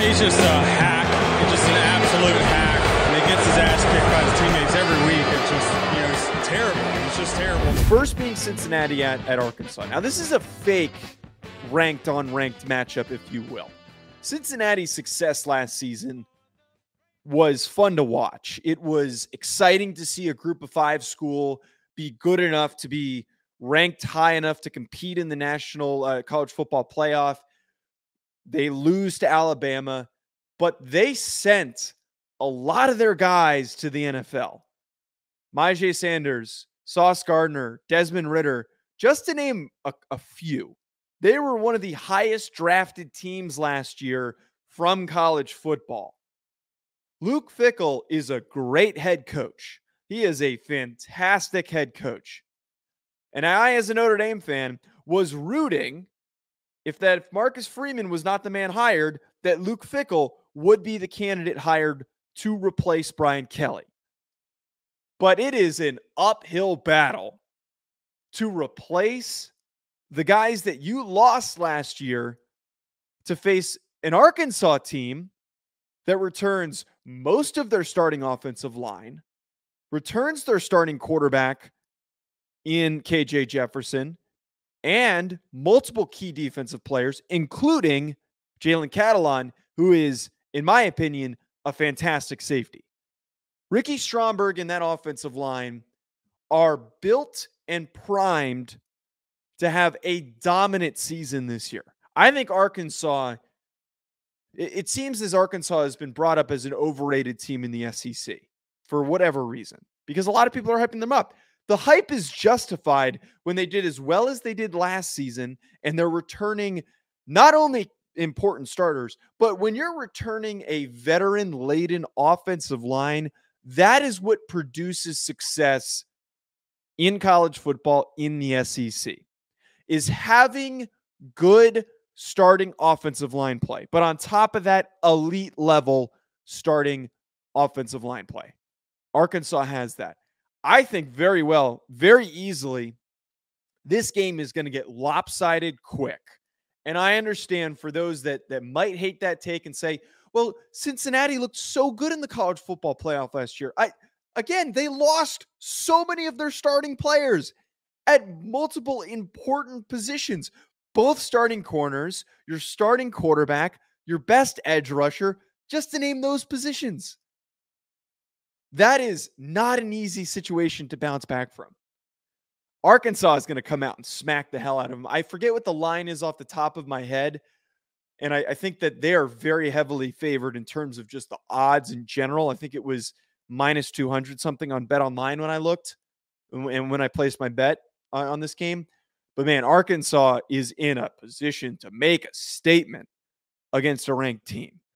He's just a hack. He's just an absolute hack. And he gets his ass kicked by his teammates every week. It's just, it's terrible. It's just terrible. First being Cincinnati at Arkansas. Now, this is a fake ranked-on-ranked matchup, if you will. Cincinnati's success last season was fun to watch. It was exciting to see a group of five school be good enough to be ranked high enough to compete in the national college football playoff. They lose to Alabama, but they sent a lot of their guys to the NFL. Myjai Sanders, Sauce Gardner, Desmond Ridder, just to name a few. They were one of the highest drafted teams last year from college football. Luke Fickell is a great head coach. He is a fantastic head coach. And I, as a Notre Dame fan, was rooting if Marcus Freeman was not the man hired, that Luke Fickell would be the candidate hired to replace Brian Kelly. But it is an uphill battle to replace the guys that you lost last year to face an Arkansas team that returns most of their starting offensive line, returns their starting quarterback in KJ Jefferson, and multiple key defensive players, including Jalen Catalon, who is, in my opinion, a fantastic safety. Ricky Stromberg and that offensive line are built and primed to have a dominant season this year. I think Arkansas, it seems as Arkansas has been brought up as an overrated team in the SEC for whatever reason, because a lot of people are hyping them up. The hype is justified when they did as well as they did last season, and they're returning not only important starters, but when you're returning a veteran-laden offensive line, that is what produces success in college football in the SEC, is having good starting offensive line play. But on top of that, elite level starting offensive line play. Arkansas has that. I think very easily, this game is going to get lopsided quick. And I understand for those that might hate that take and say, well, Cincinnati looked so good in the college football playoff last year. Again, they lost so many of their starting players at multiple important positions, both starting corners, your starting quarterback, your best edge rusher, just to name those positions. That is not an easy situation to bounce back from. Arkansas is going to come out and smack the hell out of them. I forget what the line is off the top of my head, and I think that they are very heavily favored in terms of just the odds in general. I think it was minus 200 something on Bet Online when I looked and when I placed my bet on this game. But man, Arkansas is in a position to make a statement against a ranked team.